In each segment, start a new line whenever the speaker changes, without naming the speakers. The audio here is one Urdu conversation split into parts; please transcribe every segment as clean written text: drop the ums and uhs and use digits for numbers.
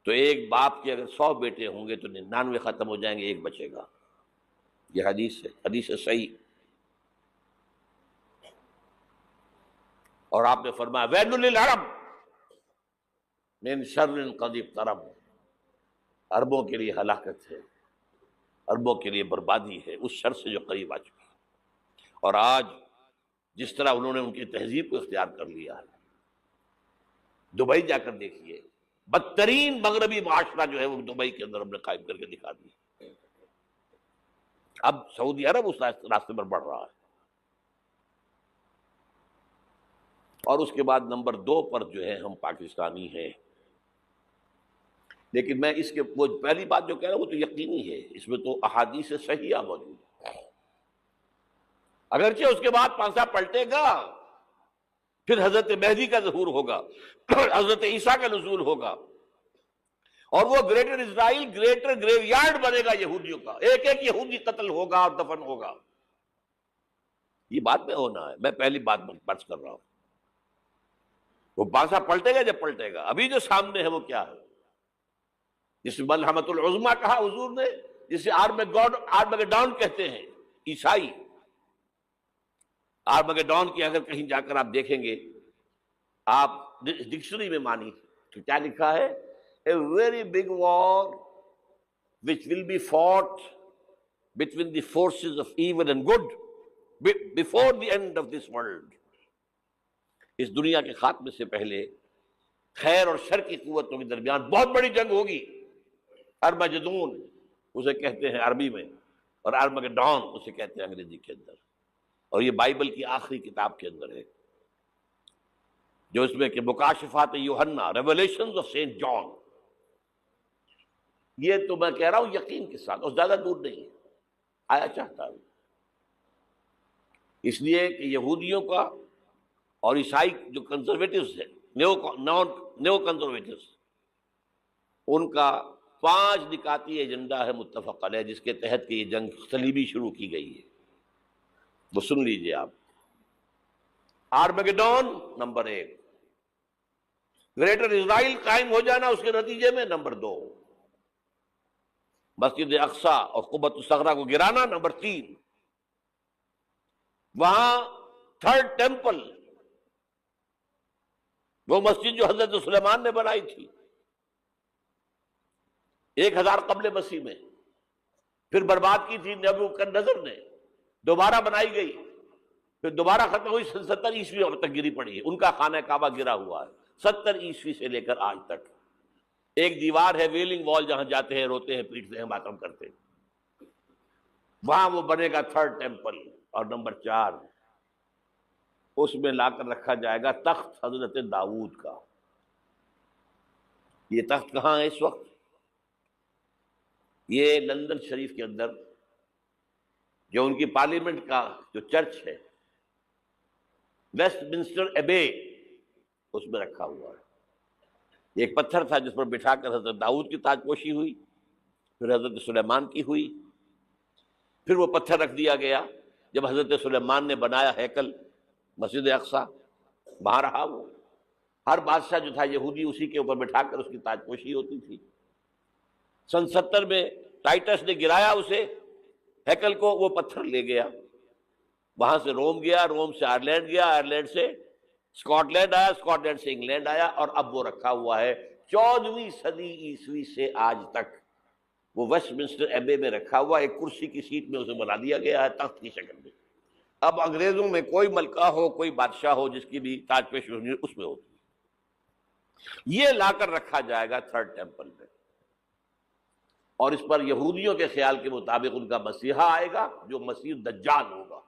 تو ایک باپ کے اگر 100 بیٹے ہوں گے تو 99 ختم ہو جائیں گے، ایک بچے گا. یہ حدیث ہے، حدیث ہے صحیح. اور آپ نے فرمایا ویل للعرب من شر قد اقترب، عربوں کے لیے ہلاکت ہے، عربوں کے لیے بربادی ہے اس شر سے جو قریب آ چکی ہے. اور آج جس طرح انہوں نے ان کی تہذیب کو اختیار کر لیا ہے، دبئی جا کر دیکھیے، بدترین مغربی معاشرہ جو ہے وہ دبئی کے اندر ہم نے قائم کر کے دکھا دی. اب سعودی عرب اس راستے پر بڑھ رہا ہے. اور اس کے بعد نمبر 2 پر جو ہے ہم پاکستانی ہیں. لیکن میں اس کے وہ پہلی بات جو کہہ رہا ہوں وہ تو یقینی ہے، اس میں تو احادیث صحیحہ موجود ہے. اگرچہ اس کے بعد پانسا پلٹے گا، پھر حضرت مہدی کا ظہور ہوگا، حضرت عیسیٰ کا نزول ہوگا، اور وہ گریٹر اسرائیل گریٹر گریو یارڈ بنے گا یہودیوں کا. ایک ایک یہودی قتل ہوگا اور دفن ہوگا. یہ بات میں ہونا ہے، میں پہلی بات برس کر رہا ہوں. وہ پانسا پلٹے گا جب پلٹے گا. ابھی جو سامنے ہے وہ کیا ہے؟ جس میں ملحمۃ العظمیٰ کہا حضور نے، جسے آرمگیڈون کہتے ہیں عیسائی. آرمگیڈون کی اگر کہیں جا کر آپ دیکھیں گے، آپ ڈکشنری میں مانی تو کیا لکھا ہے؟ A very big war which will be fought between the forces of evil and good before the end of this world. اس دنیا کے خاتمے سے پہلے خیر اور شر کی قوتوں کے درمیان بہت بڑی جنگ ہوگی. ارمجدون اسے کہتے ہیں عربی میں، اور ارمگیڈون اسے کہتے ہیں انگریزی کے اندر. اور یہ بائبل کی آخری کتاب کے اندر ہے، جو اس میں کہ مکاشفات یوحنا، ریولیشنز آف سینٹ جان. یہ تو میں کہہ رہا ہوں یقین کے ساتھ، اور زیادہ دور نہیں ہے، آیا چاہتا ہوں. اس لیے کہ یہودیوں کا اور عیسائی جو کنزرویٹوز ہیں، نیو کنزرویٹوز، ان کا 5 نکاتی ایجنڈا ہے متفق علیہ، جس کے تحت کہ یہ جنگ صلیبی شروع کی گئی ہے. وہ سن لیجئے آپ. آرمگیڈون نمبر 1، گریٹر اسرائیل قائم ہو جانا اس کے نتیجے میں نمبر 2، مسجد اقصیٰ اور قبۃ الصغریٰ کو گرانا نمبر 3، وہاں 3rd ٹیمپل، وہ مسجد جو حضرت سلیمان نے بنائی تھی 1000 قبل مسیح میں، پھر برباد کی تھی نبوکدنضر نے، دوبارہ بنائی گئی، پھر دوبارہ ختم ہوئی 70 عیسوی اور تک گری پڑی ہے. ان کا خانہ کعبہ گرا ہوا ہے 70 عیسوی سے لے کر آج تک. ایک دیوار ہے ویلنگ وال، جہاں جاتے ہیں، روتے ہیں، پیٹتے ہیں، ماتم کرتے ہیں. وہاں وہ بنے گا 3rd ٹیمپل. اور نمبر 4، اس میں لا کر رکھا جائے گا تخت حضرت داؤد کا. یہ تخت کہاں ہے اس وقت؟ یہ لندن شریف کے اندر جو ان کی پارلیمنٹ کا جو چرچ ہے، ویسٹ منسٹر ایبے، اس میں رکھا ہوا ہے. ایک پتھر تھا جس پر بٹھا کر حضرت داؤد کی تاج پوشی ہوئی، پھر حضرت سلیمان کی ہوئی، پھر وہ پتھر رکھ دیا گیا جب حضرت سلیمان نے بنایا ہیکل مسجد اقصیٰ، وہاں رہا وہ. ہر بادشاہ جو تھا یہودی اسی کے اوپر بٹھا کر اس کی تاج پوشی ہوتی تھی. سن 70 میں ٹائٹس نے گرایا اسے ہیکل کو، وہ پتھر لے گیا، وہاں سے روم گیا، روم سے آئرلینڈ گیا، آئرلینڈ سے اسکاٹ لینڈ آیا، اسکاٹ لینڈ سے انگلینڈ آیا، اور اب وہ رکھا ہوا ہے 14ویں صدی عیسوی سے آج تک. وہ ویسٹ منسٹر ایبے میں رکھا ہوا، ایک کرسی کی سیٹ میں اسے بنا دیا گیا ہے تخت کی شکل میں. اب انگریزوں میں کوئی ملکہ ہو، کوئی بادشاہ ہو جس کی بھی تاج پوشی ہونی اس میں ہوتی. یہ لا کر رکھا جائے گا 3rd ٹیمپل میں، اور اس پر یہودیوں کے خیال کے مطابق ان کا مسیحا آئے گا جو مسیح الدجال ہوگا.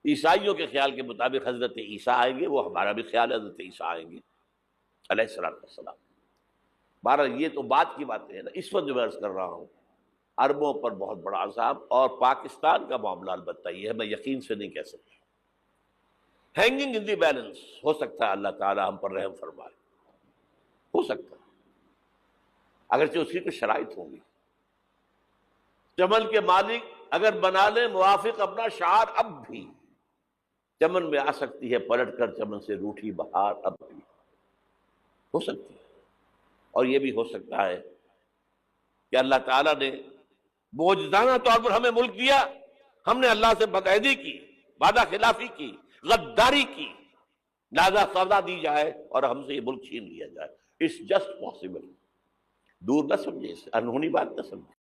عیسائیوں کے خیال کے مطابق حضرت عیسیٰ آئیں گے، وہ ہمارا بھی خیال ہے حضرت عیسیٰ آئیں گے علیہ السلام. بہرحال یہ تو بات کی باتیں ہیں نا. اس وقت جو میں عرض کر رہا ہوں، عربوں پر بہت بڑا عذاب، اور پاکستان کا معاملہ البتہ یہ ہے، میں یقین سے نہیں کہہ سکتا. ہینگنگ ان دی بیلنس، ہو سکتا ہے اللہ تعالی ہم پر رحم فرمائے، ہو سکتا ہے، اگرچہ اس کی کچھ شرائط ہوں گی. چمن کے مالک اگر بنا لیں موافق اپنا شعار، اب بھی چمن میں آ سکتی ہے پلٹ کر چمن سے روٹھی بہار، اب بھی ہو سکتی ہے. اور یہ بھی ہو سکتا ہے کہ اللہ تعالیٰ نے معجزانہ طور پر ہمیں ملک دیا، ہم نے اللہ سے بدعہدی کی، وعدہ خلافی کی، غداری کی، لہذا سزا دی جائے اور ہم سے یہ ملک چھین لیا جائے۔ It's just possible. دور نہ سمجھے، اسے انہونی بات نہ سمجھے۔